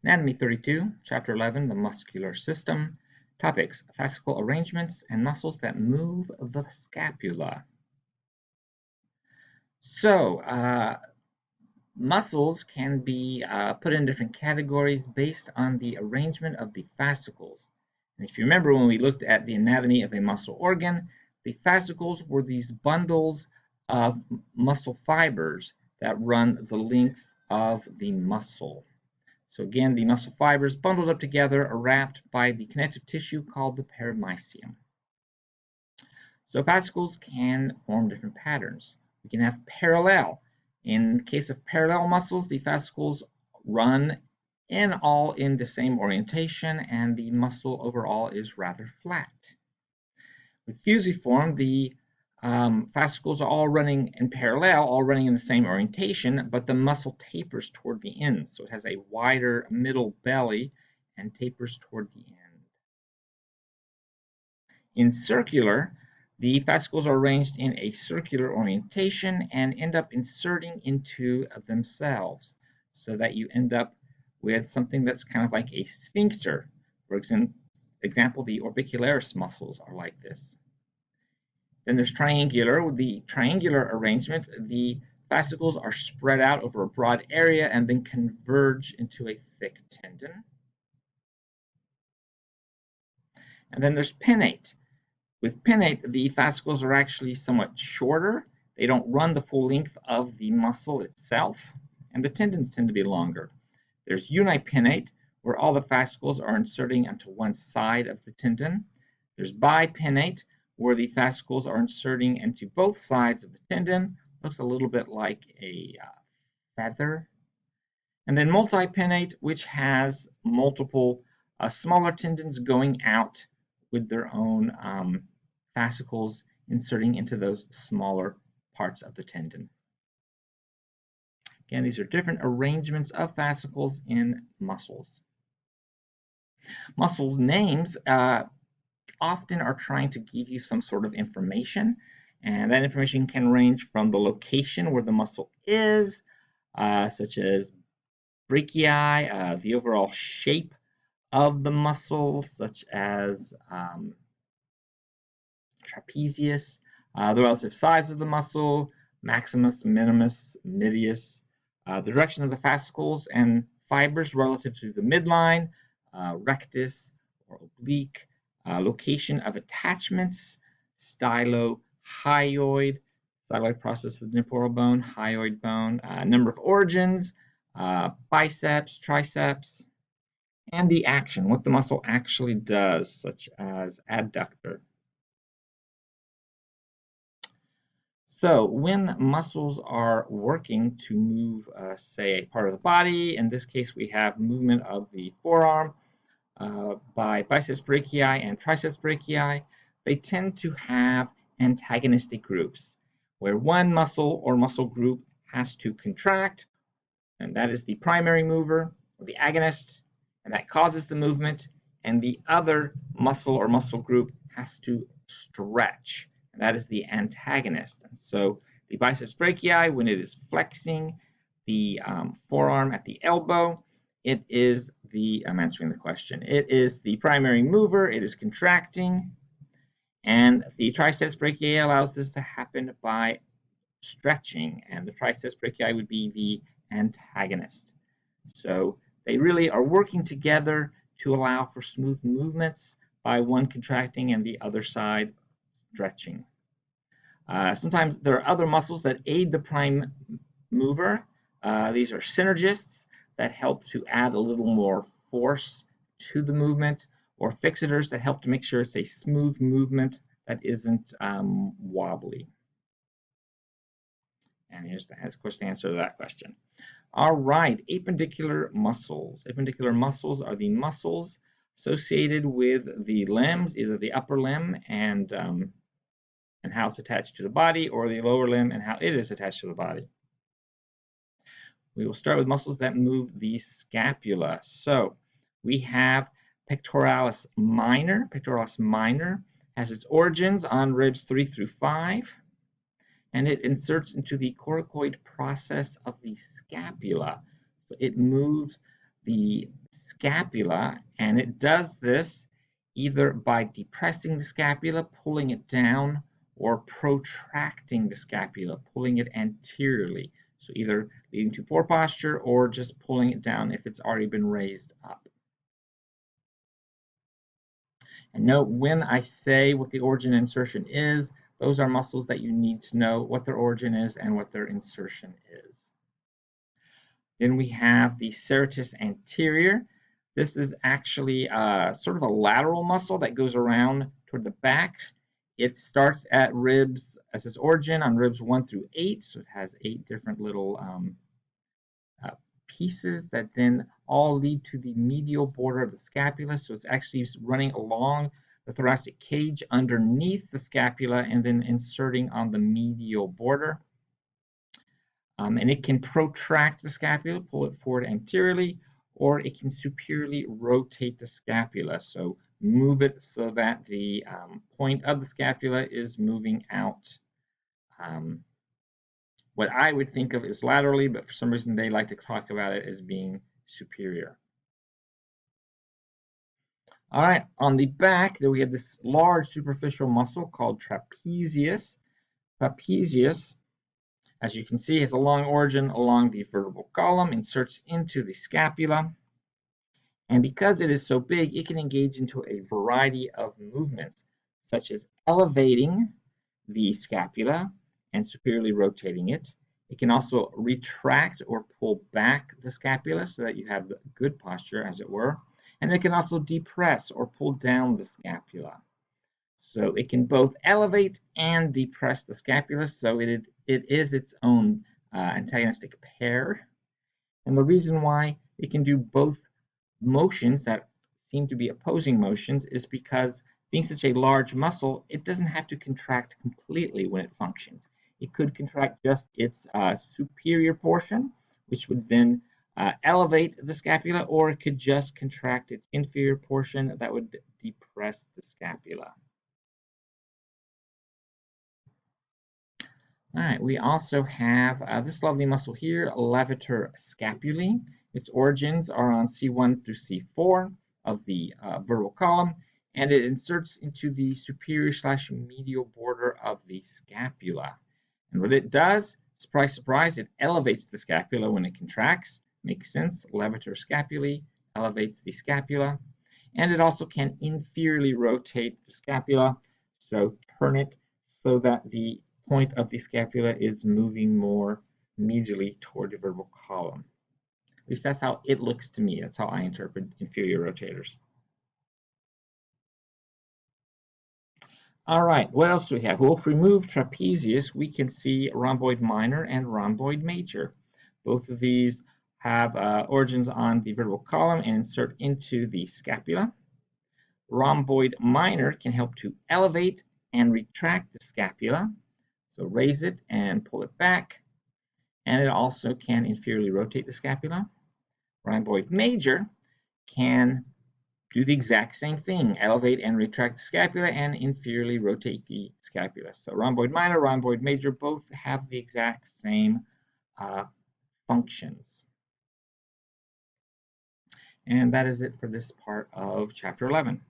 Anatomy 32, Chapter 11, the muscular system. Topics: fascicle arrangements and muscles that move the scapula. So, muscles can be put in different categories based on the arrangement of the fascicles. And if you remember when we looked at the anatomy of a muscle organ, the fascicles were these bundles of muscle fibers that run the length of the muscle. So again, the muscle fibers bundled up together are wrapped by the connective tissue called the perimysium. So fascicles can form different patterns. We can have parallel. In the case of parallel muscles, the fascicles run all in the same orientation, and the muscle overall is rather flat. With fusiform, the fascicles are all running in parallel, all running in the same orientation, but the muscle tapers toward the end. So it has a wider middle belly and tapers toward the end. In circular, the fascicles are arranged in a circular orientation and end up inserting into themselves so that you end up with something that's kind of like a sphincter. For example, the orbicularis muscles are like this. Then there's triangular. With the triangular arrangement, the fascicles are spread out over a broad area and then converge into a thick tendon. And then there's pinnate. With pinnate, the fascicles are actually somewhat shorter. They don't run the full length of the muscle itself, and the tendons tend to be longer. There's unipinnate, where all the fascicles are inserting onto one side of the tendon. There's bipinnate, where the fascicles are inserting into both sides of the tendon. Looks a little bit like a feather. And then multipinnate, which has multiple smaller tendons going out with their own fascicles inserting into those smaller parts of the tendon. Again, these are different arrangements of fascicles in muscles. Muscle names often are trying to give you some sort of information, and that information can range from the location where the muscle is, such as brachii, the overall shape of the muscle, such as trapezius, the relative size of the muscle, maximus, minimus, medius, the direction of the fascicles and fibers relative to the midline, rectus or oblique, location of attachments, stylohyoid, styloid process with temporal bone, hyoid bone, number of origins, biceps, triceps, and the action, what the muscle actually does, such as adductor. So when muscles are working to move, say, a part of the body, in this case we have movement of the forearm by biceps brachii and triceps brachii, they tend to have antagonistic groups, where one muscle or muscle group has to contract, and that is the primary mover, or the agonist, and that causes the movement, and the other muscle or muscle group has to stretch, and that is the antagonist. And so the biceps brachii, when it is flexing the forearm at the elbow, it is I'm answering the question, it is the primary mover, it is contracting, and the triceps brachii allows this to happen by stretching, and the triceps brachii would be the antagonist. So they really are working together to allow for smooth movements by one contracting and the other side stretching. Sometimes there are other muscles that aid the prime mover. These are synergists that help to add a little more force to the movement, or fixators that help to make sure it's a smooth movement that isn't wobbly. And here's of course the answer to that question. All right, appendicular muscles. Appendicular muscles are the muscles associated with the limbs, either the upper limb and how it's attached to the body, or the lower limb and how it is attached to the body. We will start with muscles that move the scapula. So we have pectoralis minor. Pectoralis minor has its origins on ribs 3 through 5, and it inserts into the coracoid process of the scapula. So it moves the scapula, and it does this either by depressing the scapula, pulling it down, or protracting the scapula, pulling it anteriorly. So either leading to poor posture or just pulling it down if it's already been raised up. And note when I say what the origin and insertion is, those are muscles that you need to know what their origin is and what their insertion is. Then we have the Surtus Anterior. This is actually sort of a lateral muscle that goes around toward the back. It starts at ribs as its origin on ribs 1 through 8. So it has 8 different little pieces that then all lead to the medial border of the scapula. So it's actually running along the thoracic cage underneath the scapula and then inserting on the medial border. And it can protract the scapula, pull it forward anteriorly, or it can superiorly rotate the scapula. So move it so that the point of the scapula is moving out. What I would think of as laterally, but for some reason they like to talk about it as being superior. All right, on the back, there we have this large superficial muscle called trapezius. Trapezius, as you can see, has a long origin along the vertebral column, inserts into the scapula. And because it is so big, it can engage into a variety of movements, such as elevating the scapula and superiorly rotating it. It can also retract or pull back the scapula so that you have the good posture, as it were. And it can also depress or pull down the scapula. So it can both elevate and depress the scapula, so it is its own antagonistic pair. And the reason why it can do both motions that seem to be opposing motions is because being such a large muscle, it doesn't have to contract completely when it functions. It could contract just its superior portion, which would then elevate the scapula, or it could just contract its inferior portion that would depress the scapula. All right, we also have this lovely muscle here, Lavator Scapulae. Its origins are on C1 through C4 of the vertebral column, and it inserts into the superior/medial border of the scapula. And what it does, surprise, surprise, it elevates the scapula when it contracts. Makes sense. Lavator Scapulae elevates the scapula. And it also can inferiorly rotate the scapula, so turn it so that the point of the scapula is moving more medially toward the vertebral column. At least that's how it looks to me. That's how I interpret inferior rotators. All right, what else do we have? Well, if we remove trapezius, we can see rhomboid minor and rhomboid major. Both of these have origins on the vertebral column and insert into the scapula. Rhomboid minor can help to elevate and retract the scapula. So raise it and pull it back. And it also can inferiorly rotate the scapula. Rhomboid major can do the exact same thing, elevate and retract the scapula and inferiorly rotate the scapula. So rhomboid minor, rhomboid major both have the exact same functions. And that is it for this part of Chapter 11.